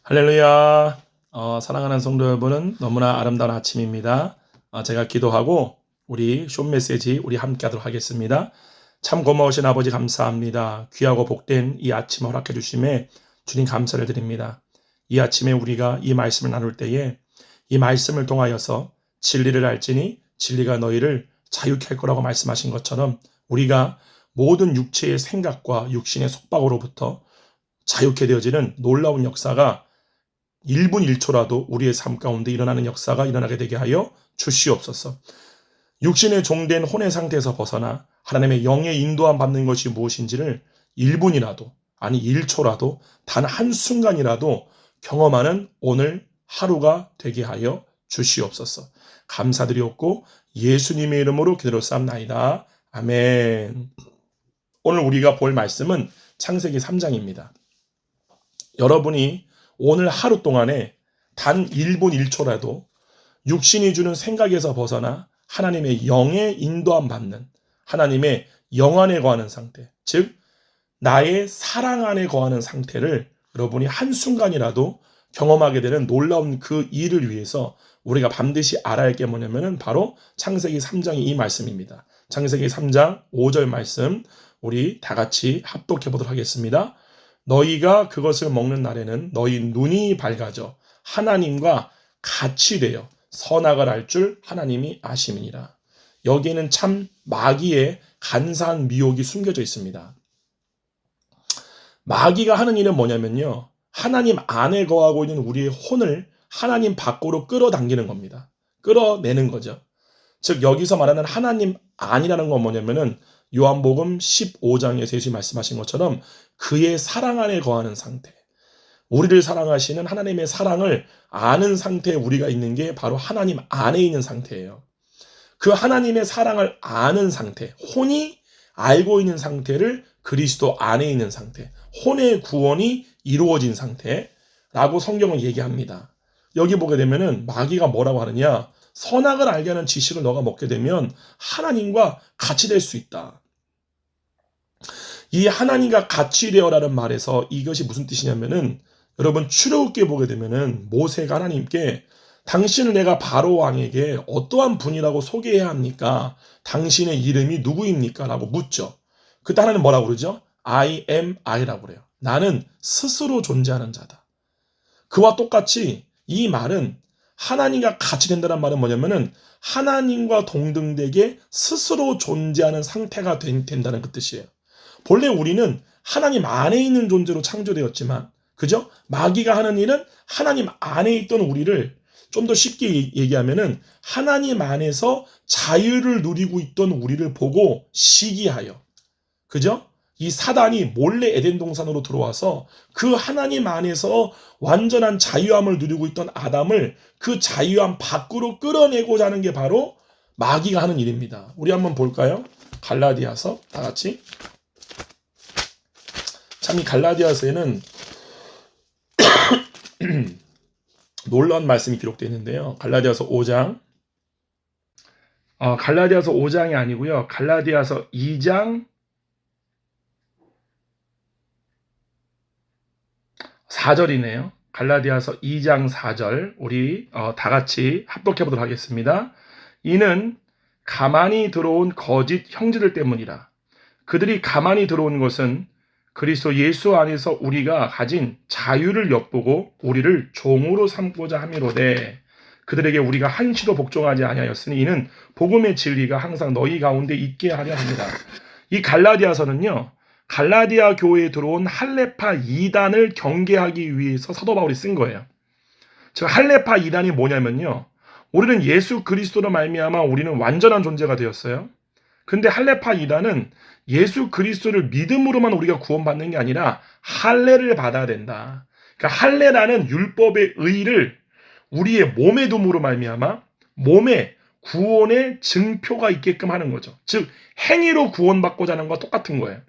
할렐루야. 사랑하는 성도 여러분은 너무나 아름다운 아침입니다. 제가 기도하고 우리 숏 메시지 우리 함께 하도록 하겠습니다. 참 고마우신 아버지 감사합니다. 귀하고 복된 이 아침 허락해 주심에 주님 감사를 드립니다. 이 아침에 우리가 이 말씀을 나눌 때에 이 말씀을 통하여서 진리를 알지니 진리가 너희를 자유케 할 거라고 말씀하신 것처럼 우리가 모든 육체의 생각과 육신의 속박으로부터 자유케 되어지는 놀라운 역사가 1분 1초라도 우리의 삶 가운데 일어나는 역사가 일어나게 되게 하여 주시옵소서. 육신의 종된 혼의 상태에서 벗어나 하나님의 영의 인도함 받는 것이 무엇인지를 1분이라도 아니 1초라도 단 한순간이라도 경험하는 오늘 하루가 되게 하여 주시옵소서. 감사드리옵고 예수님의 이름으로 기도로싸움나이다. 아멘. 오늘 우리가 볼 말씀은 창세기 3장입니다. 여러분이 오늘 하루 동안에 단 1분 1초라도 육신이 주는 생각에서 벗어나 하나님의 영의 인도함 받는 하나님의 영 안에 거하는 상태, 즉 나의 사랑 안에 거하는 상태를 여러분이 한순간이라도 경험하게 되는 놀라운 그 일을 위해서 우리가 반드시 알아야 할 게 뭐냐면은 바로 창세기 3장의 이 말씀입니다. 창세기 3장 5절 말씀 우리 다 같이 합독해 보도록 하겠습니다. 너희가 그것을 먹는 날에는 너희 눈이 밝아져 하나님과 같이 되어 선악을 알 줄 하나님이 아심이니라. 여기에는 참 마귀의 간사한 미혹이 숨겨져 있습니다. 마귀가 하는 일은 뭐냐면요, 하나님 안에 거하고 있는 우리의 혼을 하나님 밖으로 끌어당기는 겁니다. 끌어내는 거죠. 즉 여기서 말하는 하나님 안이라는 건 뭐냐면은 요한복음 15장에서 예수님이 말씀하신 것처럼 그의 사랑 안에 거하는 상태, 우리를 사랑하시는 하나님의 사랑을 아는 상태에 우리가 있는 게 바로 하나님 안에 있는 상태예요. 그 하나님의 사랑을 아는 상태, 혼이 알고 있는 상태를 그리스도 안에 있는 상태, 혼의 구원이 이루어진 상태라고 성경은 얘기합니다. 여기 보게 되면은 마귀가 뭐라고 하느냐, 선악을 알게 하는 지식을 너가 먹게 되면 하나님과 같이 될 수 있다. 이 하나님과 같이 되어라는 말에서 이것이 무슨 뜻이냐면은, 여러분 출애굽기에 보게 되면은 모세가 하나님께 당신을 내가 바로 왕에게 어떠한 분이라고 소개해야 합니까? 당신의 이름이 누구입니까? 라고 묻죠. 그때 하나님 뭐라고 그러죠? I am I라고 그래요. 나는 스스로 존재하는 자다. 그와 똑같이 이 말은 하나님과 같이 된다는 말은 뭐냐면은 하나님과 동등되게 스스로 존재하는 상태가 된다는 그 뜻이에요. 본래 우리는 하나님 안에 있는 존재로 창조되었지만, 그죠? 마귀가 하는 일은 하나님 안에 있던 우리를 좀 더 쉽게 얘기하면은 하나님 안에서 자유를 누리고 있던 우리를 보고 시기하여, 그죠? 이 사단이 몰래 에덴 동산으로 들어와서 그 하나님 안에서 완전한 자유함을 누리고 있던 아담을 그 자유함 밖으로 끌어내고자 하는 게 바로 마귀가 하는 일입니다. 우리 한번 볼까요? 갈라디아서 다 같이. 참 이 갈라디아서에는 놀라운 말씀이 기록되어 있는데요. 갈라디아서 5장, 갈라디아서 5장이 아니고요. 갈라디아서 2장 4절이네요. 갈라디아서 2장 4절 우리 다 같이 합독해 보도록 하겠습니다. 이는 가만히 들어온 거짓 형제들 때문이라. 그들이 가만히 들어온 것은 그리스도 예수 안에서 우리가 가진 자유를 엿보고 우리를 종으로 삼고자 함이로되, 그들에게 우리가 한시도 복종하지 아니하였으니 이는 복음의 진리가 항상 너희 가운데 있게 하려 합니다. 이 갈라디아서는요, 갈라디아 교회에 들어온 할레파 이단을 경계하기 위해서 사도 바울이 쓴 거예요. 즉 할레파 이단이 뭐냐면요, 우리는 예수 그리스도로 말미암아 우리는 완전한 존재가 되었어요. 근데 할레파 이단은 예수 그리스도를 믿음으로만 우리가 구원받는 게 아니라 할례를 받아야 된다. 그러니까 할례라는 율법의 의를 우리의 몸에 둠으로 말미암아 몸에 구원의 증표가 있게끔 하는 거죠. 즉 행위로 구원받고자 하는 것과 똑같은 거예요.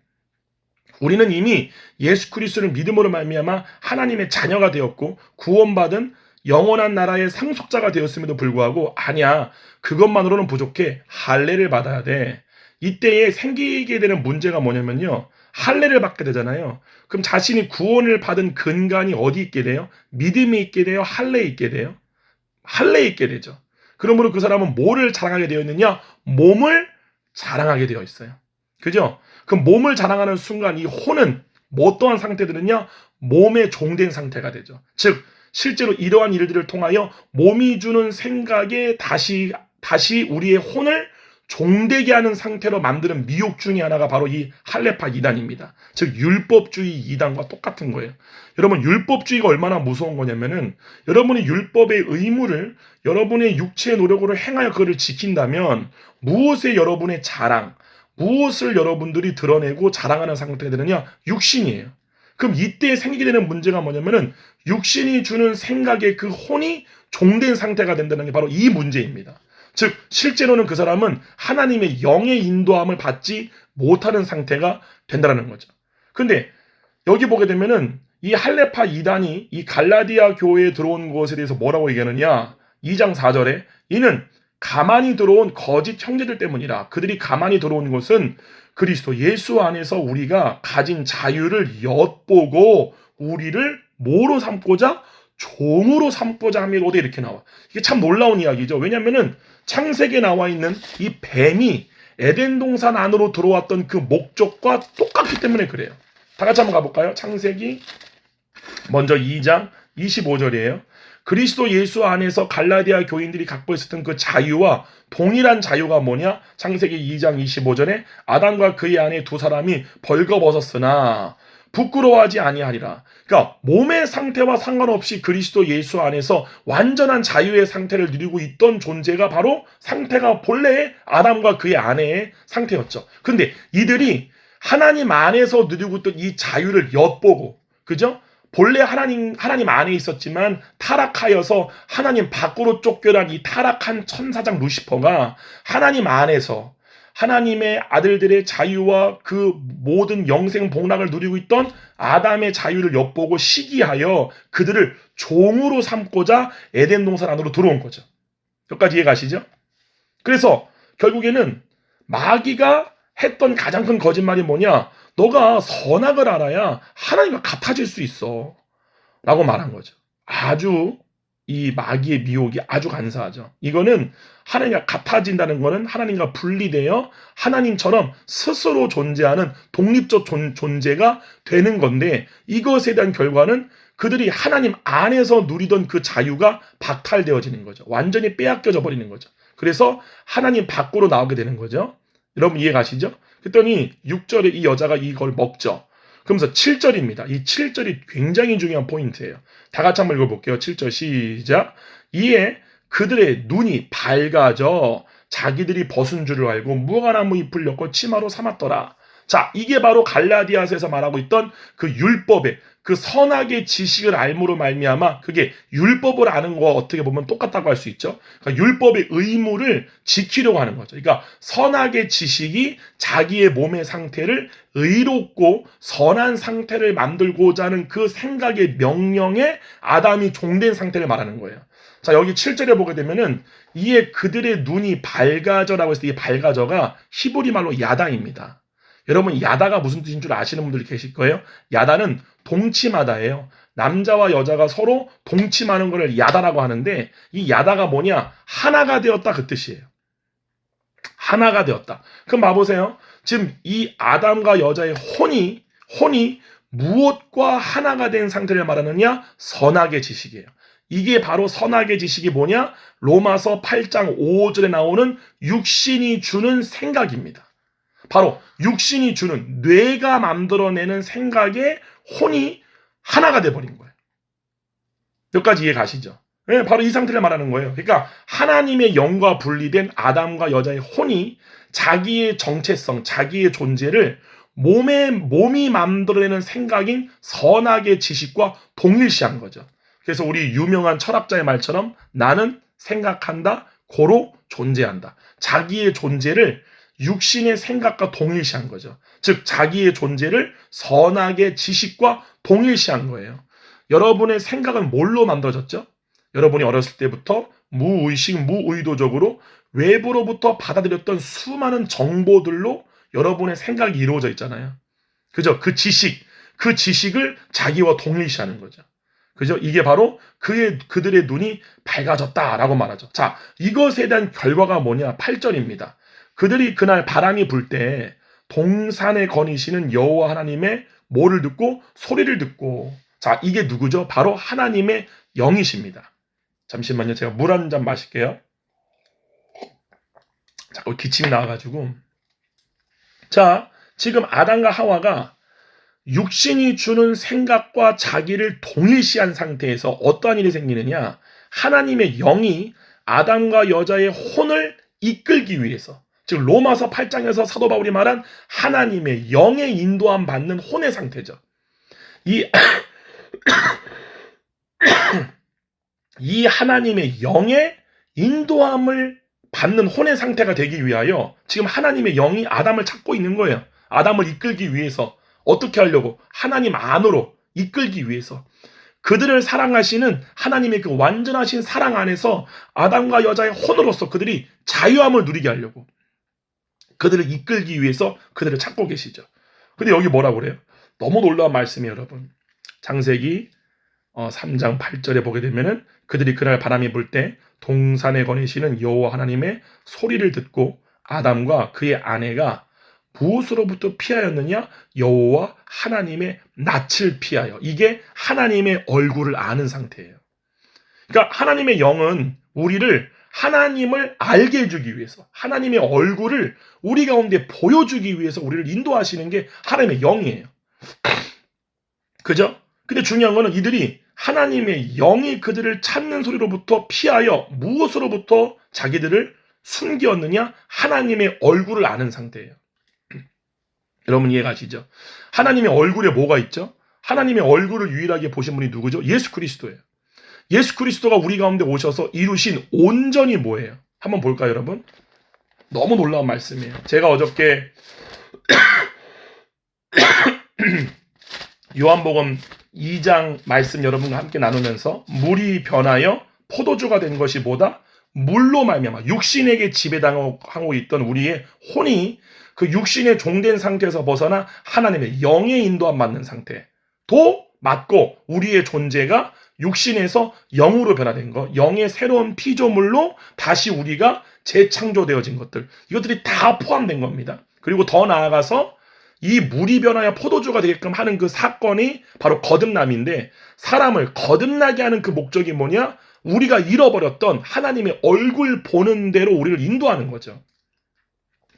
우리는 이미 예수 그리스도를 믿음으로 말미암아 하나님의 자녀가 되었고 구원받은 영원한 나라의 상속자가 되었음에도 불구하고, 아니야, 그것만으로는 부족해, 할례를 받아야 돼. 이때에 생기게 되는 문제가 뭐냐면요, 할례를 받게 되잖아요. 그럼 자신이 구원을 받은 근간이 어디 있게 돼요? 믿음이 있게 돼요? 할례에 있게 돼요? 할례에 있게 되죠. 그러므로 그 사람은 뭐를 자랑하게 되어 있느냐? 몸을 자랑하게 되어 있어요. 그죠? 그 몸을 자랑하는 순간 이 혼은 뭐 어떠한 상태들은요? 몸에 종된 상태가 되죠. 즉 실제로 이러한 일들을 통하여 몸이 주는 생각에 다시 우리의 혼을 종되게 하는 상태로 만드는 미혹 중에 하나가 바로 이 할례파 이단입니다. 즉 율법주의 이단과 똑같은 거예요. 여러분 율법주의가 얼마나 무서운 거냐면은 여러분이 율법의 의무를 여러분의 육체의 노력으로 행하여 그것을 지킨다면 무엇의 여러분의 자랑, 무엇을 여러분들이 드러내고 자랑하는 상태들은요 육신이에요. 그럼 이때 생기게 되는 문제가 뭐냐면은 육신이 주는 생각에 그 혼이 종된 상태가 된다는 게 바로 이 문제입니다. 즉 실제로는 그 사람은 하나님의 영의 인도함을 받지 못하는 상태가 된다는 거죠. 근데 여기 보게 되면은 이 할례파 이단이 이 갈라디아 교회에 들어온 것에 대해서 뭐라고 얘기하느냐? 2장 4절에 이는 가만히 들어온 거짓 형제들 때문이라. 그들이 가만히 들어온 것은 그리스도 예수 안에서 우리가 가진 자유를 엿보고 우리를 뭐로 삼고자? 종으로 삼고자 함이로 이렇게 나와. 이게 참 놀라운 이야기죠. 왜냐면은 창세기에 나와 있는 이 뱀이 에덴 동산 안으로 들어왔던 그 목적과 똑같기 때문에 그래요. 다 같이 한번 가볼까요? 창세기 먼저 2장 25절이에요. 그리스도 예수 안에서 갈라디아 교인들이 갖고 있었던 그 자유와 동일한 자유가 뭐냐? 창세기 2장 25절에 아담과 그의 아내 두 사람이 벌거벗었으나 부끄러워하지 아니하리라. 그러니까 몸의 상태와 상관없이 그리스도 예수 안에서 완전한 자유의 상태를 누리고 있던 존재가 바로 상태가 본래의 아담과 그의 아내의 상태였죠. 근데 이들이 하나님 안에서 누리고 있던 이 자유를 엿보고, 그죠? 본래 하나님 안에 있었지만 타락하여서 하나님 밖으로 쫓겨난 이 타락한 천사장 루시퍼가 하나님 안에서 하나님의 아들들의 자유와 그 모든 영생 복락을 누리고 있던 아담의 자유를 엿보고 시기하여 그들을 종으로 삼고자 에덴 동산 안으로 들어온 거죠. 여기까지 이해가시죠? 그래서 결국에는 마귀가 했던 가장 큰 거짓말이 뭐냐? 너가 선악을 알아야 하나님과 같아질 수 있어. 라고 말한 거죠. 아주 이 마귀의 미혹이 아주 간사하죠. 이거는 하나님과 같아진다는 것은 하나님과 분리되어 하나님처럼 스스로 존재하는 독립적 존재가 되는 건데 이것에 대한 결과는 그들이 하나님 안에서 누리던 그 자유가 박탈되어지는 거죠. 완전히 빼앗겨져 버리는 거죠. 그래서 하나님 밖으로 나오게 되는 거죠. 여러분 이해가시죠? 그랬더니 6절에 이 여자가 이걸 먹죠. 그러면서 7절입니다. 이 7절이 굉장히 중요한 포인트예요. 다 같이 한번 읽어볼게요. 7절 시작. 이에 그들의 눈이 밝아져 자기들이 벗은 줄을 알고 무화과나무 잎을 엮고 치마로 삼았더라. 자, 이게 바로 갈라디아서에서 말하고 있던 그 율법의 그 선악의 지식을 알므로 말미암아 그게 율법을 아는 거와 어떻게 보면 똑같다고 할 수 있죠. 그러니까 율법의 의무를 지키려고 하는 거죠. 그러니까 선악의 지식이 자기의 몸의 상태를 의롭고 선한 상태를 만들고자 하는 그 생각의 명령에 아담이 종된 상태를 말하는 거예요. 자, 여기 7절에 보게 되면은 이에 그들의 눈이 밝아져라고 했을 때 이 밝아져가 히브리 말로 야다입니다. 여러분 야다가 무슨 뜻인 줄 아시는 분들이 계실 거예요. 야다는 동침하다예요. 남자와 여자가 서로 동침하는 것을 야다라고 하는데 이 야다가 뭐냐? 하나가 되었다 그 뜻이에요. 하나가 되었다. 그럼 봐보세요. 지금 이 아담과 여자의 혼이 무엇과 하나가 된 상태를 말하느냐? 선악의 지식이에요. 이게 바로 선악의 지식이 뭐냐? 로마서 8장 5절에 나오는 육신이 주는 생각입니다. 바로 육신이 주는 뇌가 만들어내는 생각에 혼이 하나가 돼버린 거예요. 여기까지 이해 가시죠? 네, 바로 이 상태를 말하는 거예요. 그러니까 하나님의 영과 분리된 아담과 여자의 혼이 자기의 정체성, 자기의 존재를 몸이 만들어내는 생각인 선악의 지식과 동일시한 거죠. 그래서 우리 유명한 철학자의 말처럼 나는 생각한다, 고로 존재한다. 자기의 존재를 육신의 생각과 동일시한 거죠. 즉 자기의 존재를 선악의 지식과 동일시한 거예요. 여러분의 생각은 뭘로 만들어졌죠? 여러분이 어렸을 때부터 무의식, 무의도적으로 외부로부터 받아들였던 수많은 정보들로 여러분의 생각이 이루어져 있잖아요. 그죠? 그 지식을 자기와 동일시하는 거죠. 그죠? 이게 바로 그들의 눈이 밝아졌다라고 말하죠. 자, 이것에 대한 결과가 뭐냐? 8절입니다. 그들이 그날 바람이 불 때 동산에 거니시는 여호와 하나님의 뭐를 듣고 소리를 듣고, 자, 이게 누구죠? 바로 하나님의 영이십니다. 잠시만요. 제가 물 한 잔 마실게요. 자꾸 기침이 나와가지고. 자, 지금 아담과 하와가 육신이 주는 생각과 자기를 동일시한 상태에서 어떠한 일이 생기느냐? 하나님의 영이 아담과 여자의 혼을 이끌기 위해서, 즉 로마서 8장에서 사도 바울이 말한 하나님의 영의 인도함 받는 혼의 상태죠. 이 하나님의 영의 인도함을 받는 혼의 상태가 되기 위하여 지금 하나님의 영이 아담을 찾고 있는 거예요. 아담을 이끌기 위해서. 어떻게 하려고? 하나님 안으로 이끌기 위해서. 그들을 사랑하시는 하나님의 그 완전하신 사랑 안에서 아담과 여자의 혼으로서 그들이 자유함을 누리게 하려고, 그들을 이끌기 위해서 그들을 찾고 계시죠. 근데 여기 뭐라고 그래요? 너무 놀라운 말씀이에요, 여러분. 창세기 3장 8절에 보게 되면은 그들이 그날 바람이 불 때 동산에 거니시는 여호와 하나님의 소리를 듣고 아담과 그의 아내가 무엇으로부터 피하였느냐? 여호와 하나님의 낯을 피하여. 이게 하나님의 얼굴을 아는 상태예요. 그러니까 하나님의 영은 우리를 하나님을 알게 해주기 위해서, 하나님의 얼굴을 우리 가운데 보여주기 위해서 우리를 인도하시는 게 하나님의 영이에요. 그죠? 근데 중요한 거는 이들이 하나님의 영이 그들을 찾는 소리로부터 피하여 무엇으로부터 자기들을 숨겼느냐? 하나님의 얼굴을 아는 상태예요. 여러분 이해가시죠? 하나님의 얼굴에 뭐가 있죠? 하나님의 얼굴을 유일하게 보신 분이 누구죠? 예수 그리스도예요. 예수 그리스도가 우리 가운데 오셔서 이루신 온전이 뭐예요? 한번 볼까요, 여러분? 너무 놀라운 말씀이에요. 제가 어저께 요한복음 2장 말씀 여러분과 함께 나누면서 물이 포도주가 된 것이 뭐다? 물로 말미암아 육신에게 지배당하고 있던 우리의 혼이 그 육신의 종된 상태에서 벗어나 하나님의 영의 인도함 받는 상태도 맞고, 우리의 존재가 육신에서 영으로 변화된 것, 영의 새로운 피조물로 다시 우리가 재창조되어진 것들, 이것들이 다 포함된 겁니다. 그리고 더 나아가서 이 물이 변하여 포도주가 되게끔 하는 그 사건이 바로 거듭남인데, 사람을 거듭나게 하는 그 목적이 뭐냐? 우리가 잃어버렸던 하나님의 얼굴 보는 대로 우리를 인도하는 거죠.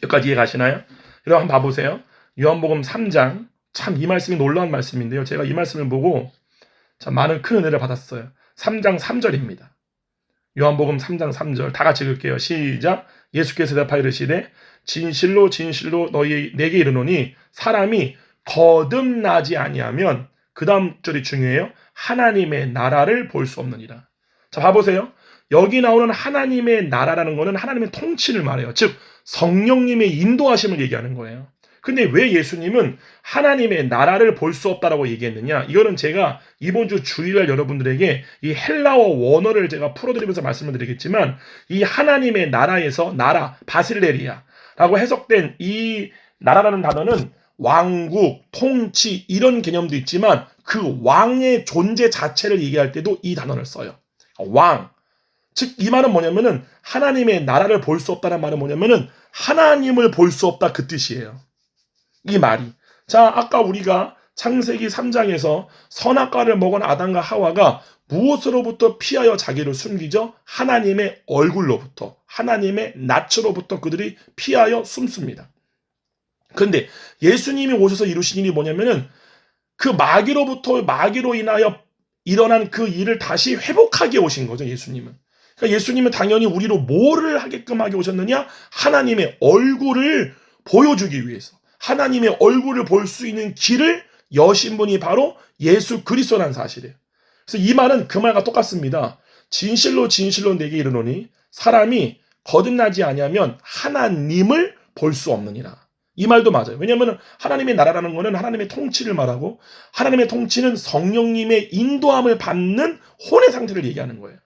여기까지 이해 가시나요? 여러분 한번 봐보세요. 요한복음 3장, 참 이 말씀이 놀라운 말씀인데요. 제가 이 말씀을 보고 참 많은 큰 은혜를 받았어요. 3장 3절입니다. 요한복음 3장 3절 다 같이 읽을게요. 시작. 예수께서 대답하여 이르시되 진실로 진실로 내게 이르노니 사람이 거듭나지 아니하면, 그 다음 절이 중요해요. 하나님의 나라를 볼 수 없느니라. 자, 봐보세요. 여기 나오는 하나님의 나라라는 거는 하나님의 통치를 말해요. 즉 성령님의 인도하심을 얘기하는 거예요. 근데 왜 예수님은 하나님의 나라를 볼 수 없다라고 얘기했느냐? 이거는 제가 이번 주 주일날 여러분들에게 이 헬라어 원어를 제가 풀어드리면서 말씀을 드리겠지만, 이 하나님의 나라에서 나라, 바실레리아라고 해석된 이 나라라는 단어는 왕국, 통치 이런 개념도 있지만 그 왕의 존재 자체를 얘기할 때도 이 단어를 써요. 왕. 즉 이 말은 뭐냐면은 하나님의 나라를 볼 수 없다는 말은 뭐냐면은 하나님을 볼 수 없다, 그 뜻이에요. 이 말이. 자, 아까 우리가 창세기 3장에서 선악과를 먹은 아담과 하와가 무엇으로부터 피하여 자기를 숨기죠? 하나님의 얼굴로부터, 하나님의 낯으로부터 그들이 피하여 숨습니다. 그런데 예수님이 오셔서 이루신 일이 뭐냐면은 그 마귀로 인하여 일어난 그 일을 다시 회복하게 오신 거죠, 예수님은. 그러니까 예수님은 당연히 우리로 뭐를 하게끔 하게 오셨느냐? 하나님의 얼굴을 보여주기 위해서, 하나님의 얼굴을 볼 수 있는 길을 여신 분이 바로 예수 그리스도라는 사실이에요. 그래서 이 말은 그 말과 똑같습니다. 진실로 진실로 내게 이르노니 사람이 거듭나지 아니하면 하나님을 볼 수 없느니라. 이 말도 맞아요. 왜냐하면 하나님의 나라라는 것은 하나님의 통치를 말하고, 하나님의 통치는 성령님의 인도함을 받는 혼의 상태를 얘기하는 거예요.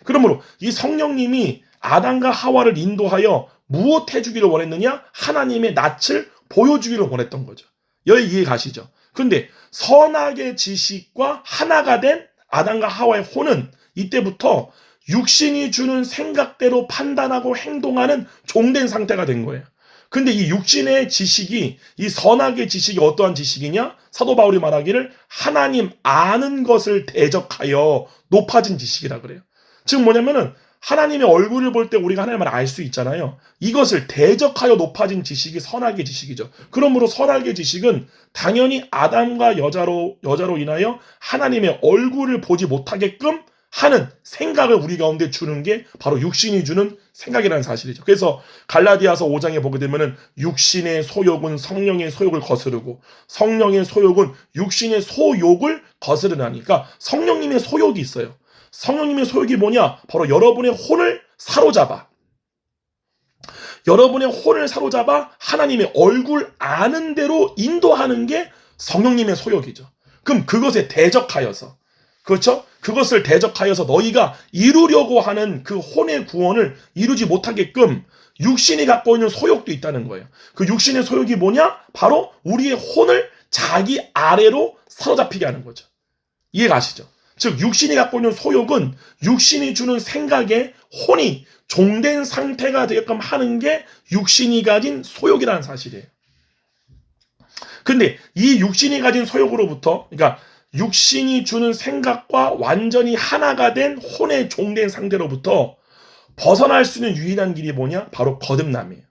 그러므로 이 성령님이 아담과 하와를 인도하여 무엇 해주기를 원했느냐? 하나님의 낯을 보여주기를 원했던 거죠. 여기 이해 가시죠? 근데 선악의 지식과 하나가 된 아담과 하와의 혼은 이때부터 육신이 주는 생각대로 판단하고 행동하는 종된 상태가 된 거예요. 근데 이 육신의 지식이, 이 선악의 지식이 어떠한 지식이냐? 사도 바울이 말하기를 하나님 아는 것을 대적하여 높아진 지식이라 그래요. 즉 뭐냐면은 하나님의 얼굴을 볼 때 우리가 하나님을 알 수 있잖아요. 이것을 대적하여 높아진 지식이 선악의 지식이죠. 그러므로 선악의 지식은 당연히 아담과 여자로 인하여 하나님의 얼굴을 보지 못하게끔 하는 생각을 우리 가운데 주는 게 바로 육신이 주는 생각이라는 사실이죠. 그래서 갈라디아서 5장에 보게 되면은 육신의 소욕은 성령의 소욕을 거스르고 성령의 소욕은 육신의 소욕을 거스르나니까 성령님의 소욕이 있어요. 성령님의 소욕이 뭐냐? 바로 여러분의 혼을 사로잡아 하나님의 얼굴 아는 대로 인도하는 게 성령님의 소욕이죠. 그럼 그것에 대적하여서, 그렇죠? 그것을 대적하여서 너희가 이루려고 하는 그 혼의 구원을 이루지 못하게끔 육신이 갖고 있는 소욕도 있다는 거예요. 그 육신의 소욕이 뭐냐? 바로 우리의 혼을 자기 아래로 사로잡히게 하는 거죠. 이해가 가시죠? 즉 육신이 갖고 있는 소욕은 육신이 주는 생각에 혼이 종된 상태가 되게끔 하는 게 육신이 가진 소욕이라는 사실이에요. 근데 이 육신이 가진 소욕으로부터, 그러니까 육신이 주는 생각과 완전히 하나가 된 혼의 종된 상태로부터 벗어날 수 있는 유일한 길이 뭐냐? 바로 거듭남이에요.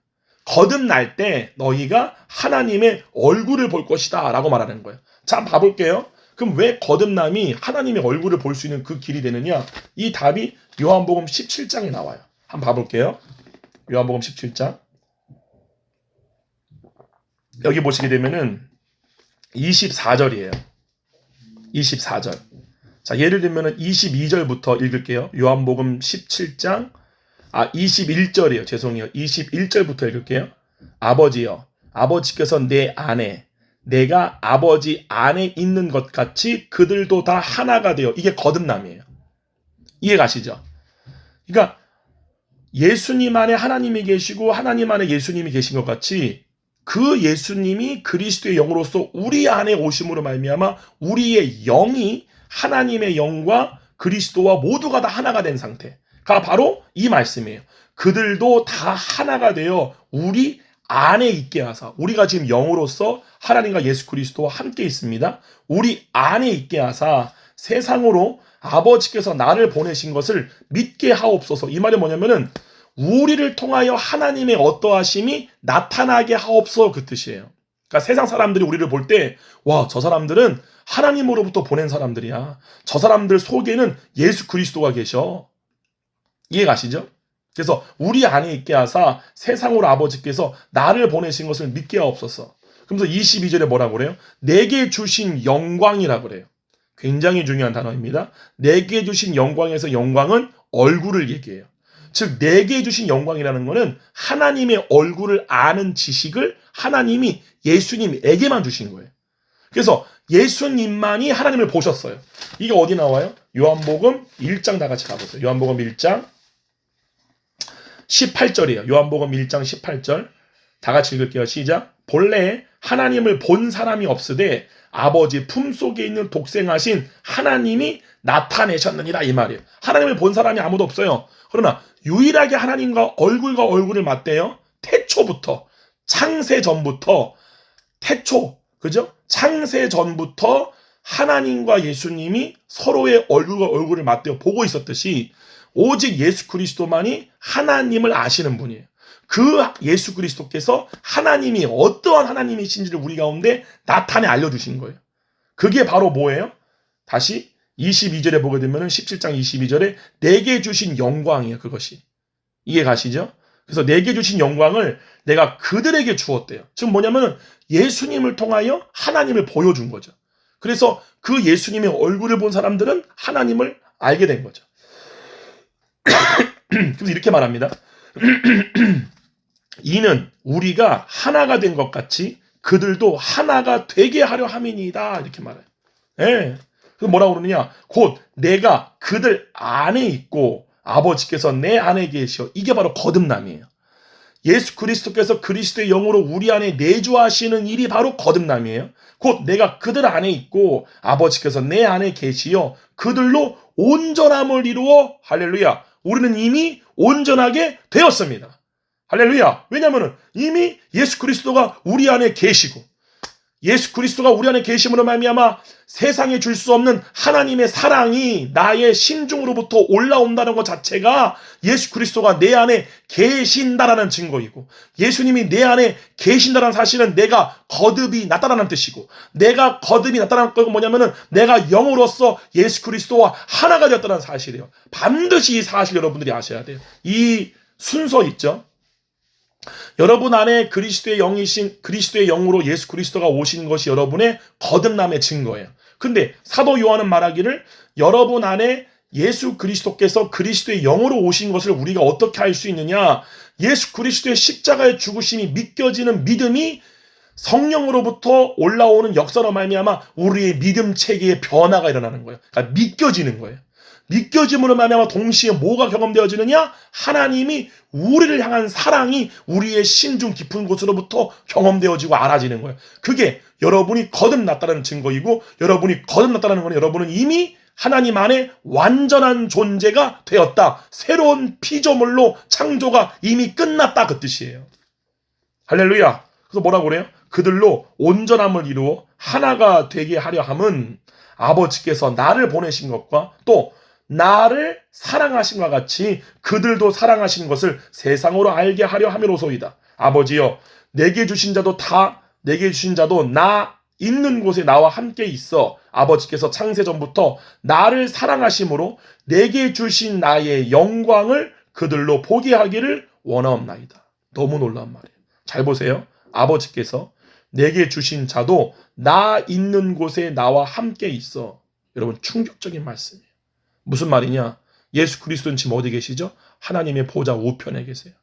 거듭날 때 너희가 하나님의 얼굴을 볼 것이다 라고 말하는 거예요. 자, 한번 봐볼게요. 그럼 왜 거듭남이 하나님의 얼굴을 볼 수 있는 그 길이 되느냐? 이 답이 요한복음 17장에 나와요. 한번 봐볼게요. 요한복음 17장. 여기 보시게 되면은 24절이에요. 24절. 자, 예를 들면은 22절부터 읽을게요. 요한복음 17장, 21절이에요. 죄송해요. 21절부터 읽을게요. 아버지여, 아버지께서 내 안에, 내가 아버지 안에 있는 것 같이 그들도 다 하나가 되어. 이게 거듭남이에요. 이해 가시죠? 그러니까 예수님 안에 하나님이 계시고 하나님 안에 예수님이 계신 것 같이 그 예수님이 그리스도의 영으로서 우리 안에 오심으로 말미암아 우리의 영이 하나님의 영과 그리스도와 모두가 다 하나가 된 상태가 바로 이 말씀이에요. 그들도 다 하나가 되어 우리 안에 있게 하사, 우리가 지금 영으로서 하나님과 예수 그리스도와 함께 있습니다. 우리 안에 있게 하사 세상으로 아버지께서 나를 보내신 것을 믿게 하옵소서. 이 말이 뭐냐면은 우리를 통하여 하나님의 어떠하심이 나타나게 하옵소서, 그 뜻이에요. 그러니까 세상 사람들이 우리를 볼 때, 와, 저 사람들은 하나님으로부터 보낸 사람들이야. 저 사람들 속에는 예수 그리스도가 계셔. 이해 가시죠? 그래서 우리 안에 있게 하사 세상으로 아버지께서 나를 보내신 것을 믿게 하옵소서. 그러면서 22절에 뭐라고 그래요? 내게 주신 영광이라고 그래요. 굉장히 중요한 단어입니다. 내게 주신 영광에서 영광은 얼굴을 얘기해요. 즉 내게 주신 영광이라는 것은 하나님의 얼굴을 아는 지식을 하나님이 예수님에게만 주신 거예요. 그래서 예수님만이 하나님을 보셨어요. 이게 어디 나와요? 요한복음 1장 다 같이 가보세요. 요한복음 1장 18절이에요. 요한복음 1장 18절 다 같이 읽을게요. 시작. 본래 하나님을 본 사람이 없으되 아버지 품속에 있는 독생하신 하나님이 나타내셨느니라, 이 말이에요. 하나님을 본 사람이 아무도 없어요. 그러나 유일하게 하나님과 얼굴을 맞대요. 태초부터, 창세 전부터, 그죠? 창세 전부터 하나님과 예수님이 서로의 얼굴과 얼굴을 맞대어 보고 있었듯이 오직 예수 그리스도만이 하나님을 아시는 분이에요. 그 예수 그리스도께서 하나님이 어떠한 하나님이신지를 우리 가운데 나타내 알려주신 거예요. 그게 바로 뭐예요? 다시 22절에 보게 되면 17장 22절에 내게 주신 영광이에요. 그것이. 이해 가시죠? 그래서 내게 주신 영광을 내가 그들에게 주었대요. 즉 뭐냐면 예수님을 통하여 하나님을 보여준 거죠. 그래서 그 예수님의 얼굴을 본 사람들은 하나님을 알게 된 거죠. 그래서 이렇게 말합니다. 이는 우리가 하나가 된 것 같이 그들도 하나가 되게 하려 함이니이다. 이렇게 말해요. 예. 그래서 뭐라고 그러느냐? 곧 내가 그들 안에 있고 아버지께서 내 안에 계셔. 이게 바로 거듭남이에요. 예수 그리스도께서 그리스도의 영으로 우리 안에 내주하시는 일이 바로 거듭남이에요. 곧 내가 그들 안에 있고 아버지께서 내 안에 계시어 그들로 온전함을 이루어 할렐루야. 우리는 이미 온전하게 되었습니다. 할렐루야. 왜냐하면 이미 예수 그리스도가 우리 안에 계시고 예수 그리스도가 우리 안에 계심으로 말미암아 세상에 줄 수 없는 하나님의 사랑이 나의 심중으로부터 올라온다는 것 자체가 예수 그리스도가 내 안에 계신다라는 증거이고, 예수님이 내 안에 계신다는 사실은 내가 거듭이 났다라는 뜻이고, 내가 거듭이 났다는 건 뭐냐면은 내가 영으로서 예수 그리스도와 하나가 되었다는 사실이에요. 반드시 이 사실 여러분들이 아셔야 돼요. 이 순서 있죠. 여러분 안에 그리스도의 영이신 그리스도의 영으로 예수 그리스도가 오신 것이 여러분의 거듭남의 증거예요. 근데 사도 요한은 말하기를 여러분 안에 예수 그리스도께서 그리스도의 영으로 오신 것을 우리가 어떻게 알 수 있느냐? 예수 그리스도의 십자가의 죽으심이 믿겨지는 믿음이 성령으로부터 올라오는 역사로 말미암아 우리의 믿음 체계의 변화가 일어나는 거예요. 그러니까 믿겨지는 거예요. 믿겨짐으로 말미암아 동시에 뭐가 경험되어지느냐? 하나님이 우리를 향한 사랑이 우리의 심중 깊은 곳으로부터 경험되어지고 알아지는 거예요. 그게 여러분이 거듭났다는 증거이고, 여러분이 거듭났다는 건 여러분은 이미 하나님 안에 완전한 존재가 되었다. 새로운 피조물로 창조가 이미 끝났다, 그 뜻이에요. 할렐루야. 그래서 뭐라고 그래요? 그들로 온전함을 이루어 하나가 되게 하려 함은 아버지께서 나를 보내신 것과 또 나를 사랑하신 것 같이 그들도 사랑하신 것을 세상으로 알게 하려 함이로소이다. 아버지여, 내게 주신 자도 나 있는 곳에 나와 함께 있어 아버지께서 창세전부터 나를 사랑하심으로 내게 주신 나의 영광을 그들로 보게 하기를 원하옵나이다. 너무 놀라운 말이에요. 잘 보세요. 아버지께서 내게 주신 자도 나 있는 곳에 나와 함께 있어. 여러분, 충격적인 말씀이에요. 무슨 말이냐? 예수 그리스도는 지금 어디 계시죠? 하나님의 보좌 우편에 계세요.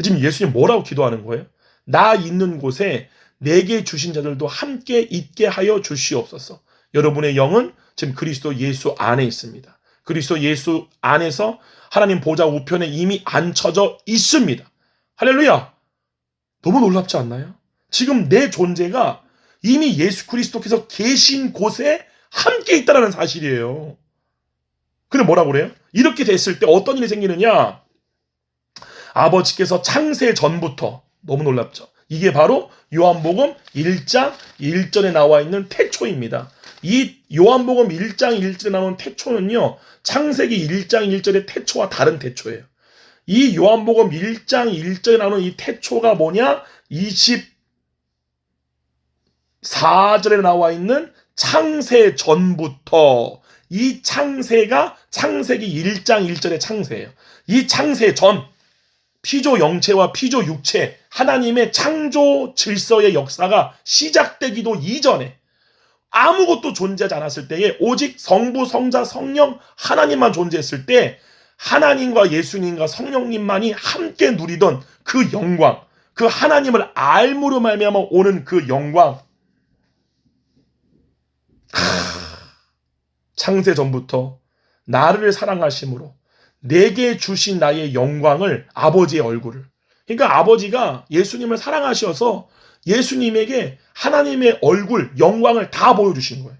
지금 예수님 뭐라고 기도하는 거예요? 나 있는 곳에 내게 주신 자들도 함께 있게 하여 주시옵소서. 여러분의 영은 지금 그리스도 예수 안에 있습니다. 그리스도 예수 안에서 하나님 보좌 우편에 이미 앉혀져 있습니다. 할렐루야! 너무 놀랍지 않나요? 지금 내 존재가 이미 예수 그리스도께서 계신 곳에 함께 있다는 사실이에요. 근데 뭐라고 그래요? 이렇게 됐을 때 어떤 일이 생기느냐? 아버지께서 창세 전부터, 너무 놀랍죠? 이게 바로 요한복음 1장 1절에 나와 있는 태초입니다. 이 요한복음 1장 1절에 나오는 태초는요, 창세기 1장 1절의 태초와 다른 태초예요. 이 요한복음 1장 1절에 나오는 이 태초가 뭐냐? 24절에 나와 있는 창세 전부터, 이 창세가 창세기 1장 1절의 창세예요. 이 창세 전, 피조 영체와 피조 육체, 하나님의 창조 질서의 역사가 시작되기도 이전에 아무것도 존재하지 않았을 때에 오직 성부, 성자, 성령 하나님만 존재했을 때 하나님과 예수님과 성령님만이 함께 누리던 그 영광, 그 하나님을 알므로 말미암아 오는 그 영광, 창세 전부터 나를 사랑하심으로 내게 주신 나의 영광을, 아버지의 얼굴을, 그러니까 아버지가 예수님을 사랑하셔서 예수님에게 하나님의 얼굴, 영광을 다 보여주신 거예요.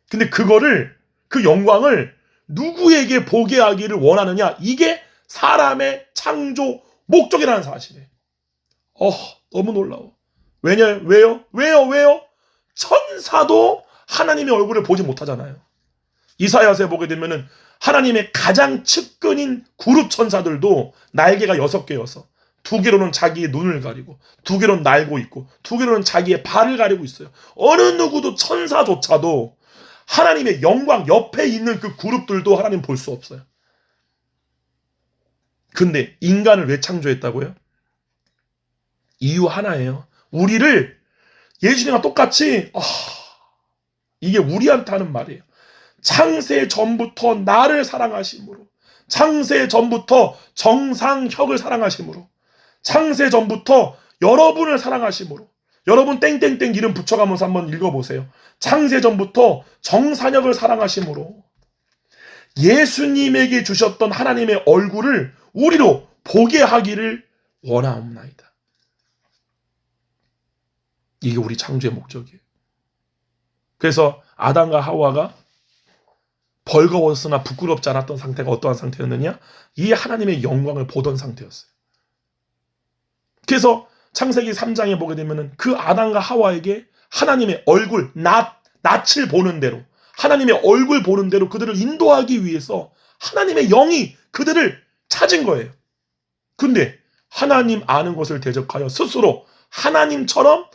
근데 그 영광을 누구에게 보게 하기를 원하느냐? 이게 사람의 창조 목적이라는 사실이에요. 너무 놀라워. 왜요? 천사도 하나님의 얼굴을 보지 못하잖아요. 이사야서에 보게 되면은 하나님의 가장 측근인 그룹 천사들도 날개가 6개여서 2개로는 자기의 눈을 가리고 2개로는 날고 있고 2개로는 자기의 발을 가리고 있어요. 어느 누구도 천사조차도 하나님의 영광 옆에 있는 그 그룹들도 하나님 볼 수 없어요. 근데 인간을 왜 창조했다고요? 이유 하나예요. 우리를 예수님과 똑같이 이게 우리한테 하는 말이에요. 창세 전부터 나를 사랑하심으로, 창세 전부터 정상혁을 사랑하심으로, 창세 전부터 여러분을 사랑하심으로, 여러분 땡땡땡 이름 붙여가면서 한번 읽어보세요. 창세 전부터 정산혁을 사랑하심으로 예수님에게 주셨던 하나님의 얼굴을 우리로 보게 하기를 원하옵나이다. 이게 우리 창조의 목적이에요. 그래서 아담과 하와가 벌거웠으나 부끄럽지 않았던 상태가 어떠한 상태였느냐? 이 하나님의 영광을 보던 상태였어요. 그래서 창세기 3장에 보게 되면은 그 아담과 하와에게 하나님의 얼굴, 낯을 보는 대로, 하나님의 얼굴 보는 대로 그들을 인도하기 위해서 하나님의 영이 그들을 찾은 거예요. 근데 하나님 아는 것을 대적하여 스스로 하나님처럼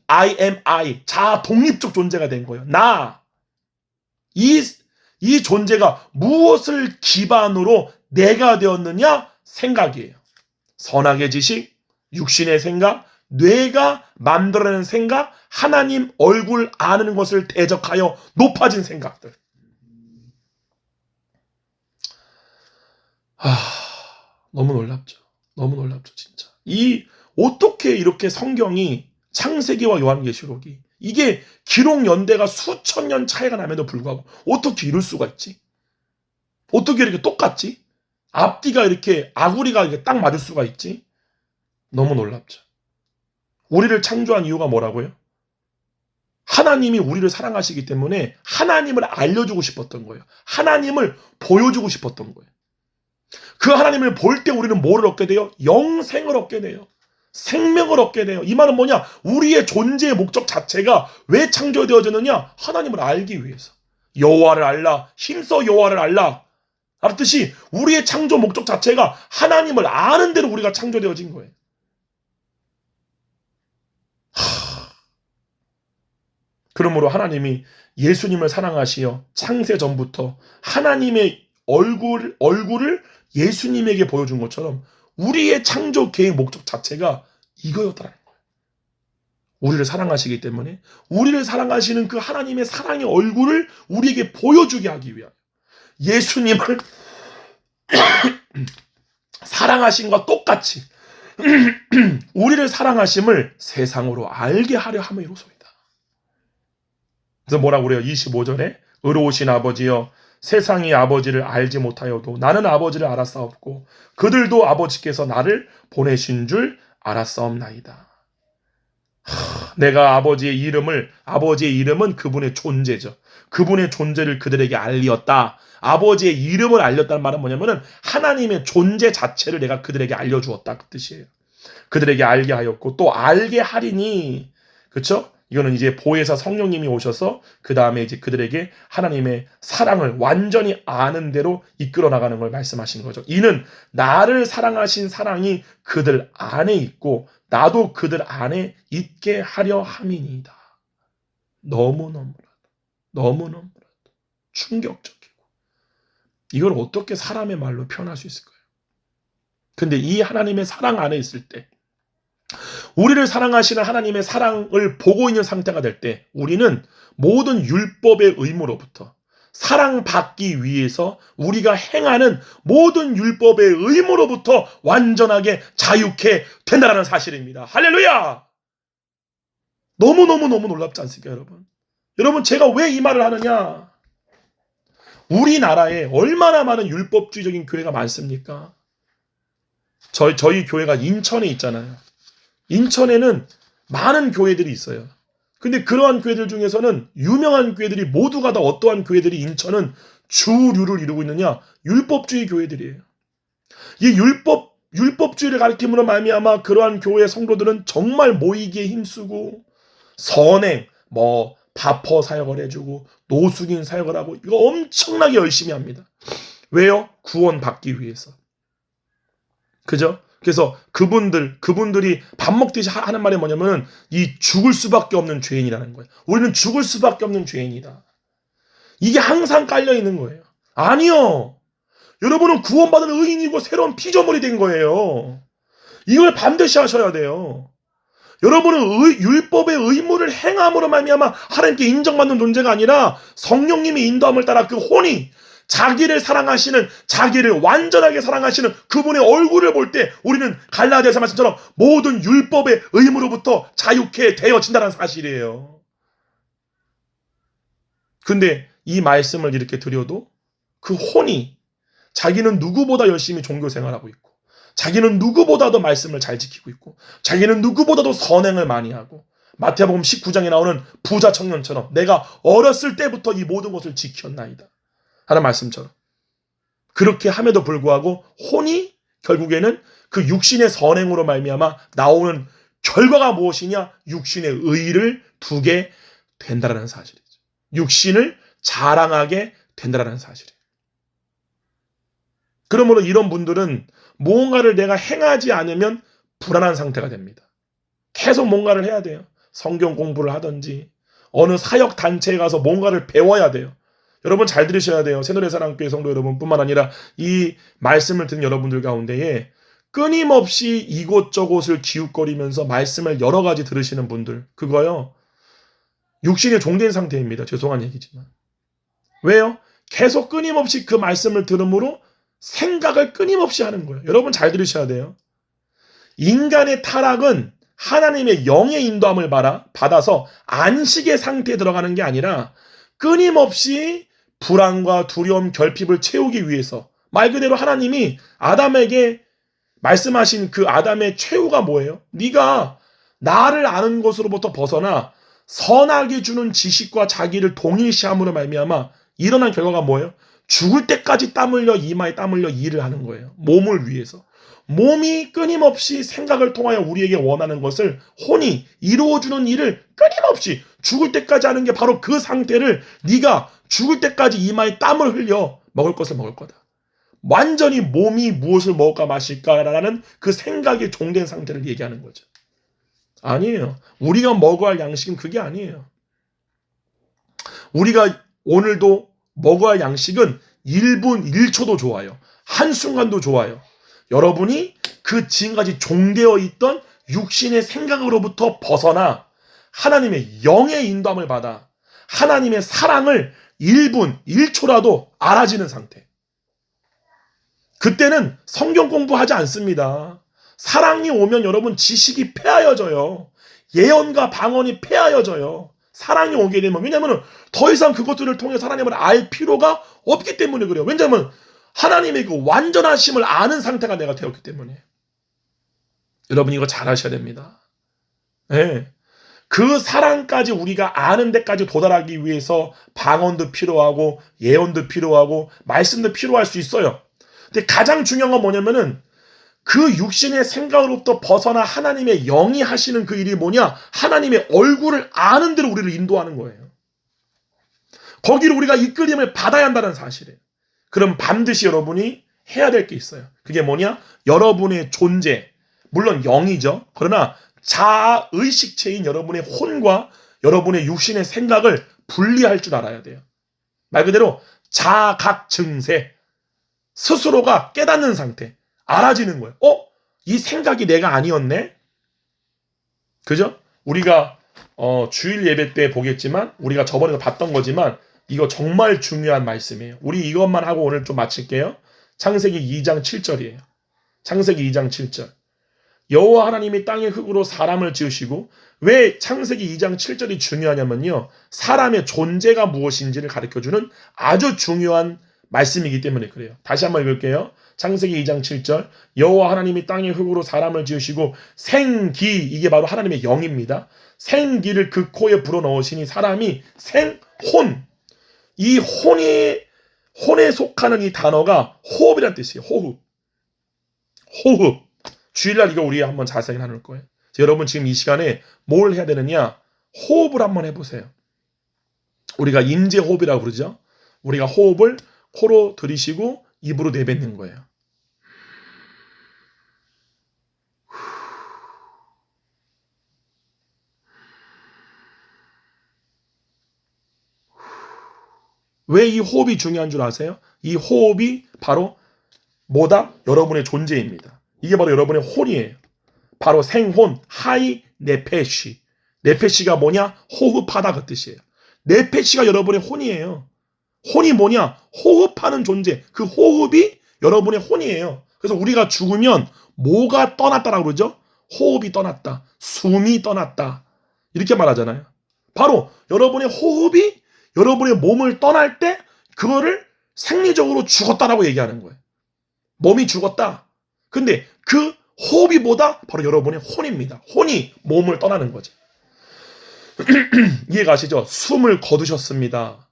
I am I, 자아 독립적 존재가 된 거예요. 이 존재가 무엇을 기반으로 내가 되었느냐? 생각이에요. 선악의 지식, 육신의 생각, 뇌가 만들어내는 생각, 하나님 얼굴 아는 것을 대적하여 높아진 생각들. 너무 놀랍죠. 너무 놀랍죠, 진짜. 어떻게 이렇게 성경이 창세기와 요한계시록이 이게 기록 연대가 수천 년 차이가 남에도 불구하고 어떻게 이럴 수가 있지? 어떻게 이렇게 똑같지? 앞뒤가 이렇게 아구리가 이렇게 딱 맞을 수가 있지? 너무 놀랍죠. 우리를 창조한 이유가 뭐라고요? 하나님이 우리를 사랑하시기 때문에 하나님을 알려주고 싶었던 거예요. 하나님을 보여주고 싶었던 거예요. 그 하나님을 볼 때 우리는 뭐를 얻게 돼요? 영생을 얻게 돼요. 생명을 얻게 돼요. 이 말은 뭐냐? 우리의 존재의 목적 자체가 왜 창조되어졌느냐? 하나님을 알기 위해서. 여호와를 알라, 힘써 여호와를 알라. 알았듯이 우리의 창조 목적 자체가 하나님을 아는 대로 우리가 창조되어진 거예요. 그러므로 하나님이 예수님을 사랑하시어 창세 전부터 하나님의 얼굴을 예수님에게 보여준 것처럼 우리의 창조 계획 목적 자체가 이거였다는 거예요. 우리를 사랑하시기 때문에 우리를 사랑하시는 그 하나님의 사랑의 얼굴을 우리에게 보여주게 하기 위하여 예수님을 사랑하심과 똑같이 우리를 사랑하심을 세상으로 알게 하려 함이로소이다. 그래서 뭐라고 그래요? 25절에 의로우신 아버지여 세상이 아버지를 알지 못하여도 나는 아버지를 알았사옵고 그들도 아버지께서 나를 보내신 줄 알았사옵나이다. 내가 아버지의 이름은 그분의 존재죠. 그분의 존재를 그들에게 알리었다. 아버지의 이름을 알렸다는 말은 뭐냐면은 하나님의 존재 자체를 내가 그들에게 알려주었다. 그 뜻이에요. 그들에게 알게 하였고 또 알게 하리니, 그렇죠? 이거는 이제 보혜사 성령님이 오셔서 그 다음에 이제 그들에게 하나님의 사랑을 완전히 아는 대로 이끌어 나가는 걸 말씀하신 거죠. 이는 나를 사랑하신 사랑이 그들 안에 있고 나도 그들 안에 있게 하려 함이니이다. 너무너무나도 충격적이고 이걸 어떻게 사람의 말로 표현할 수 있을까요? 근데 이 하나님의 사랑 안에 있을 때 우리를 사랑하시는 하나님의 사랑을 보고 있는 상태가 될 때 우리는 모든 율법의 의무로부터 사랑받기 위해서 우리가 행하는 모든 율법의 의무로부터 완전하게 자유케 된다는 사실입니다. 할렐루야! 너무너무 놀랍지 않습니까, 여러분? 여러분, 제가 왜 이 말을 하느냐? 우리나라에 얼마나 많은 율법주의적인 교회가 많습니까? 저희 교회가 인천에 있잖아요. 인천에는 많은 교회들이 있어요. 근데 그러한 교회들 중에서는 유명한 교회들이 모두가 다 어떠한 교회들이 인천은 주류를 이루고 있느냐? 율법주의 교회들이에요. 이 율법주의를 가리킴으로 말미암아 그러한 교회 성도들은 정말 모이기에 힘쓰고 선행, 바퍼 사역을 해주고 노숙인 사역을 하고 이거 엄청나게 열심히 합니다. 왜요? 구원 받기 위해서. 그죠? 그래서 그분들이 밥 먹듯이 하는 말이 뭐냐면은 이 죽을 수밖에 없는 죄인이라는 거예요. 우리는 죽을 수밖에 없는 죄인이다. 이게 항상 깔려 있는 거예요. 아니요. 여러분은 구원받은 의인이고 새로운 피조물이 된 거예요. 이걸 반드시 하셔야 돼요. 여러분은 율법의 의무를 행함으로 말미암아 하나님께 인정받는 존재가 아니라 성령님의 인도함을 따라 그 혼이 자기를 사랑하시는, 자기를 완전하게 사랑하시는 그분의 얼굴을 볼 때 우리는 갈라디아서 말씀처럼 모든 율법의 의무로부터 자유케 되어진다는 사실이에요. 근데 이 말씀을 이렇게 드려도 그 혼이 자기는 누구보다 열심히 종교 생활하고 있고 자기는 누구보다도 말씀을 잘 지키고 있고 자기는 누구보다도 선행을 많이 하고 마태복음 19장에 나오는 부자 청년처럼 내가 어렸을 때부터 이 모든 것을 지켰나이다 하는 말씀처럼 그렇게 함에도 불구하고 혼이 결국에는 그 육신의 선행으로 말미암아 나오는 결과가 무엇이냐? 육신의 의를 두게 된다라는 사실이죠. 육신을 자랑하게 된다라는 사실이에요. 그러므로 이런 분들은 무언가를 내가 행하지 않으면 불안한 상태가 됩니다. 계속 뭔가를 해야 돼요. 성경 공부를 하든지 어느 사역 단체에 가서 뭔가를 배워야 돼요. 여러분 잘 들으셔야 돼요. 새노래사랑교회 성도 여러분뿐만 아니라 이 말씀을 듣는 여러분들 가운데에 끊임없이 이곳저곳을 기웃거리면서 말씀을 여러 가지 들으시는 분들 그거요. 육신의 종된 상태입니다. 죄송한 얘기지만. 왜요? 계속 끊임없이 그 말씀을 들음으로 생각을 끊임없이 하는 거예요. 여러분 잘 들으셔야 돼요. 인간의 타락은 하나님의 영의 인도함을 받아서 안식의 상태에 들어가는 게 아니라 끊임없이 불안과 두려움, 결핍을 채우기 위해서 말 그대로 하나님이 아담에게 말씀하신 그 아담의 최후가 뭐예요? 네가 나를 아는 것으로부터 벗어나 선하게 주는 지식과 자기를 동일시함으로 말미암아 일어난 결과가 뭐예요? 죽을 때까지 땀 흘려 이마에 땀 흘려 일을 하는 거예요. 몸을 위해서. 몸이 끊임없이 생각을 통하여 우리에게 원하는 것을 혼이 이루어주는 일을 끊임없이 죽을 때까지 하는 게 바로 그 상태를 네가 죽을 때까지 이마에 땀을 흘려 먹을 것을 먹을 거다. 완전히 몸이 무엇을 먹을까 마실까라는 그 생각에 종된 상태를 얘기하는 거죠. 아니에요. 우리가 먹어야 할 양식은 그게 아니에요. 우리가 오늘도 먹어야 할 양식은 1분 1초도 좋아요. 한순간도 좋아요. 여러분이 그 지금까지 종되어 있던 육신의 생각으로부터 벗어나 하나님의 영의 인도함을 받아 하나님의 사랑을 1분 1초라도 알아지는 상태. 그때는 성경 공부하지 않습니다. 사랑이 오면 여러분 지식이 폐하여져요. 예언과 방언이 폐하여져요. 사랑이 오게 되면 왜냐하면 더 이상 그것들을 통해서 하나님을 알 필요가 없기 때문에 그래요. 왜냐하면 하나님의 그 완전하심을 아는 상태가 내가 되었기 때문에. 여러분 이거 잘 아셔야 됩니다. 네. 그 사랑까지 우리가 아는 데까지 도달하기 위해서 방언도 필요하고 예언도 필요하고 말씀도 필요할 수 있어요. 근데 가장 중요한 건 뭐냐면은 그 육신의 생각으로부터 벗어나 하나님의 영이 하시는 그 일이 뭐냐? 하나님의 얼굴을 아는 대로 우리를 인도하는 거예요. 거기를 우리가 이끌림을 받아야 한다는 사실이에요. 그럼 반드시 여러분이 해야 될 게 있어요. 그게 뭐냐? 여러분의 존재, 물론 영이죠. 그러나 자의식체인 여러분의 혼과 여러분의 육신의 생각을 분리할 줄 알아야 돼요. 말 그대로 자각 증세, 스스로가 깨닫는 상태, 알아지는 거예요. 이 생각이 내가 아니었네? 그죠? 우리가 주일 예배 때 보겠지만 우리가 저번에도 봤던 거지만 이거 정말 중요한 말씀이에요. 우리 이것만 하고 오늘 좀 마칠게요. 창세기 2장 7절이에요. 창세기 2장 7절. 여호와 하나님이 땅의 흙으로 사람을 지으시고 왜 창세기 2장 7절이 중요하냐면요. 사람의 존재가 무엇인지를 가르쳐주는 아주 중요한 말씀이기 때문에 그래요. 다시 한번 읽을게요. 창세기 2장 7절. 여호와 하나님이 땅의 흙으로 사람을 지으시고 생기, 이게 바로 하나님의 영입니다. 생기를 그 코에 불어넣으시니 사람이 생혼. 이 혼에 속하는 이 단어가 호흡이라는 뜻이에요. 호흡. 주일날 이거 우리 한번 자세히 나눌 거예요. 여러분 지금 이 시간에 뭘 해야 되느냐? 호흡을 한번 해보세요. 우리가 임재호흡이라고 그러죠. 우리가 호흡을 코로 들이쉬고 입으로 내뱉는 거예요. 왜 이 호흡이 중요한 줄 아세요? 이 호흡이 바로 뭐다? 여러분의 존재입니다. 이게 바로 여러분의 혼이에요. 바로 생혼, 하이, 네페시. 네페시가 뭐냐? 호흡하다 그 뜻이에요. 네페시가 여러분의 혼이에요. 혼이 뭐냐? 호흡하는 존재. 그 호흡이 여러분의 혼이에요. 그래서 우리가 죽으면 뭐가 떠났다라고 그러죠? 호흡이 떠났다. 숨이 떠났다. 이렇게 말하잖아요. 바로 여러분의 호흡이 여러분의 몸을 떠날 때 그거를 생리적으로 죽었다라고 얘기하는 거예요. 몸이 죽었다. 근데 그 호흡이 뭐다? 바로 여러분의 혼입니다. 혼이 몸을 떠나는 거죠. 이해가시죠? 숨을 거두셨습니다.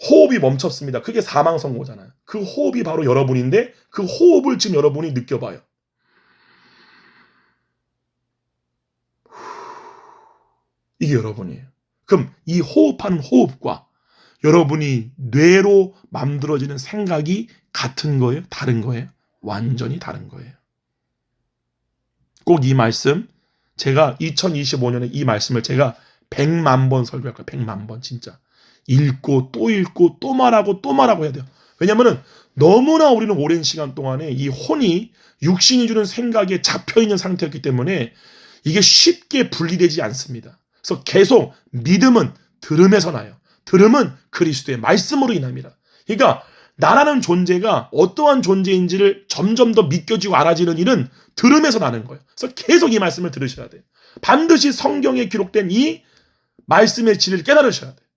호흡이 멈췄습니다. 그게 사망선고잖아요. 그 호흡이 바로 여러분인데 그 호흡을 지금 여러분이 느껴봐요. 이게 여러분이에요. 그럼 이 호흡하는 호흡과 여러분이 뇌로 만들어지는 생각이 같은 거예요? 다른 거예요? 완전히 다른 거예요. 꼭 이 말씀, 제가 2025년에 이 말씀을 제가 100만 번 설교할 거예요. 100만 번 진짜. 읽고 또 말하고 해야 돼요. 왜냐면은 너무나 우리는 오랜 시간 동안에 이 혼이 육신이 주는 생각에 잡혀있는 상태였기 때문에 이게 쉽게 분리되지 않습니다. 그래서 계속 믿음은 들음에서 나요. 들음은 그리스도의 말씀으로 인합니다. 그러니까 나라는 존재가 어떠한 존재인지를 점점 더 믿겨지고 알아지는 일은 들음에서 나는 거예요. 그래서 계속 이 말씀을 들으셔야 돼요. 반드시 성경에 기록된 이 말씀의 진리를 깨달으셔야 돼요.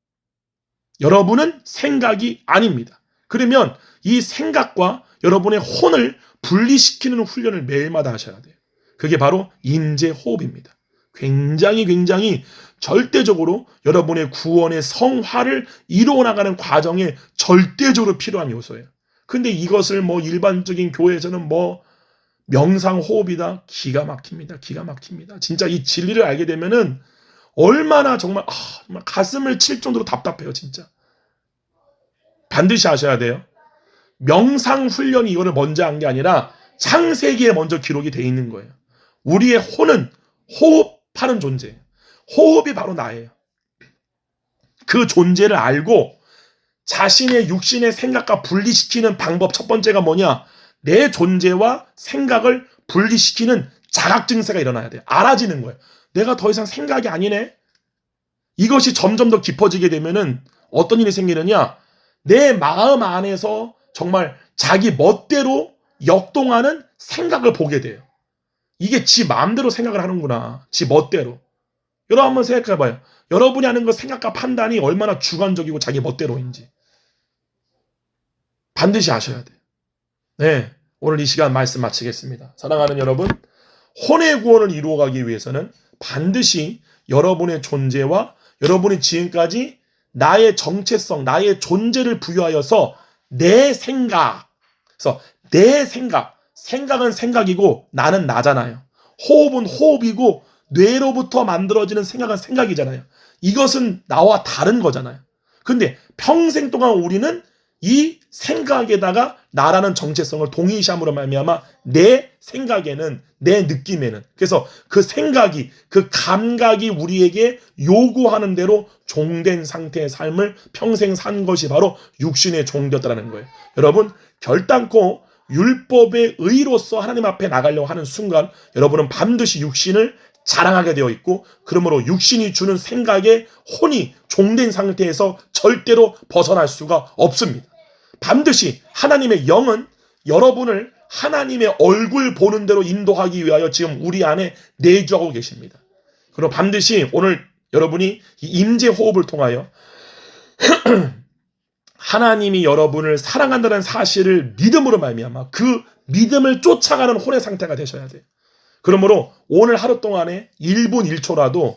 여러분은 생각이 아닙니다. 그러면 이 생각과 여러분의 혼을 분리시키는 훈련을 매일마다 하셔야 돼요. 그게 바로 임재호흡입니다. 굉장히 절대적으로 여러분의 구원의 성화를 이루어나가는 과정에 절대적으로 필요한 요소예요. 근데 이것을 일반적인 교회에서는 명상호흡이다. 기가 막힙니다. 진짜 이 진리를 알게 되면은 얼마나 정말 가슴을 칠 정도로 답답해요. 진짜. 반드시 하셔야 돼요. 명상 훈련이 이거를 먼저 한 게 아니라 창세기에 먼저 기록이 돼 있는 거예요. 우리의 혼은 호흡하는 존재예요. 호흡이 바로 나예요. 그 존재를 알고 자신의 육신의 생각과 분리시키는 방법 첫 번째가 뭐냐? 내 존재와 생각을 분리시키는 자각 증세가 일어나야 돼요. 알아지는 거예요. 내가 더 이상 생각이 아니네. 이것이 점점 더 깊어지게 되면은 어떤 일이 생기느냐? 내 마음 안에서 정말 자기 멋대로 역동하는 생각을 보게 돼요. 이게 지 마음대로 생각을 하는구나. 지 멋대로. 여러분 한번 생각해봐요. 여러분이 하는 그 생각과 판단이 얼마나 주관적이고 자기 멋대로인지. 반드시 아셔야 돼요. 네, 오늘 이 시간 말씀 마치겠습니다. 사랑하는 여러분, 혼의 구원을 이루어가기 위해서는 반드시 여러분의 존재와 여러분이 지금까지 나의 정체성, 나의 존재를 부여하여서 내 생각, 그래서 내 생각은 생각이고 나는 나잖아요. 호흡은 호흡이고 뇌로부터 만들어지는 생각은 생각이잖아요. 이것은 나와 다른 거잖아요. 근데 평생 동안 우리는 이 생각에다가 나라는 정체성을 동일시함으로 말미암아 내 생각에는, 내 느낌에는, 그래서 그 생각이, 그 감각이 우리에게 요구하는 대로 종된 상태의 삶을 평생 산 것이 바로 육신의 종되었다는 거예요. 여러분, 결단코 율법의 의로서 하나님 앞에 나가려고 하는 순간 여러분은 반드시 육신을 자랑하게 되어 있고, 그러므로 육신이 주는 생각에 혼이 종된 상태에서 절대로 벗어날 수가 없습니다. 반드시 하나님의 영은 여러분을 하나님의 얼굴 보는 대로 인도하기 위하여 지금 우리 안에 내주하고 계십니다. 그리고 반드시 오늘 여러분이 이 임재호흡을 통하여 하나님이 여러분을 사랑한다는 사실을 믿음으로 말미암아 그 믿음을 쫓아가는 혼의 상태가 되셔야 돼요. 그러므로 오늘 하루 동안에 1분 1초라도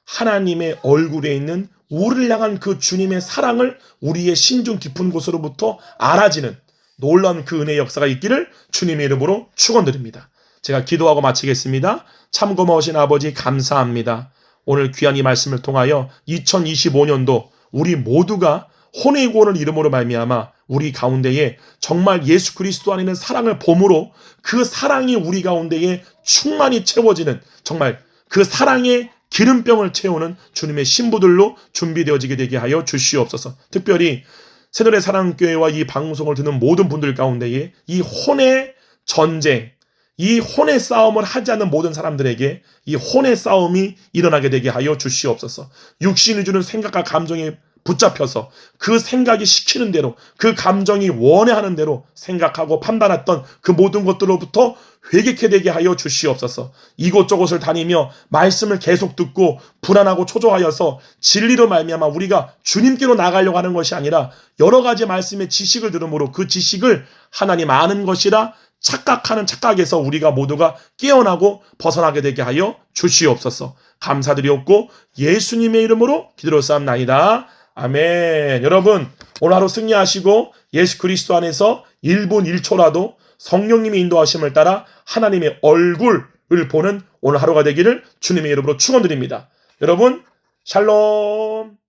하나님의 얼굴에 있는 우리를 향한 그 주님의 사랑을 우리의 신중 깊은 곳으로부터 알아지는 놀라운 그 은혜의 역사가 있기를 주님의 이름으로 축원드립니다. 제가 기도하고 마치겠습니다. 참 고마우신 아버지 감사합니다. 오늘 귀한 이 말씀을 통하여 2025년도 우리 모두가 혼의 구원을 이름으로 말미암아 우리 가운데에 정말 예수 그리스도 안에 있는 사랑을 봄으로 그 사랑이 우리 가운데에 충만히 채워지는, 정말 그 사랑의 기름병을 채우는 주님의 신부들로 준비되어지게 되게 하여 주시옵소서. 특별히 새노래 사랑교회와 이 방송을 듣는 모든 분들 가운데에 이 혼의 전쟁, 이 혼의 싸움을 하지 않는 모든 사람들에게 이 혼의 싸움이 일어나게 되게 하여 주시옵소서. 육신이 주는 생각과 감정에 붙잡혀서 그 생각이 시키는 대로, 그 감정이 원해하는 대로 생각하고 판단했던 그 모든 것들로부터 회개케 되게 하여 주시옵소서. 이곳저곳을 다니며 말씀을 계속 듣고 불안하고 초조하여서 진리로 말미암아 우리가 주님께로 나가려고 하는 것이 아니라 여러 가지 말씀의 지식을 들음으로 그 지식을 하나님 아는 것이라 착각하는 착각에서 우리가 모두가 깨어나고 벗어나게 되게 하여 주시옵소서. 감사드리옵고 예수님의 이름으로 기도로싸움나이다. 아멘. 여러분 오늘 하루 승리하시고 예수 그리스도 안에서 1분 1초라도 성령님의 인도하심을 따라 하나님의 얼굴을 보는 오늘 하루가 되기를 주님의 이름으로 축원드립니다. 여러분 샬롬.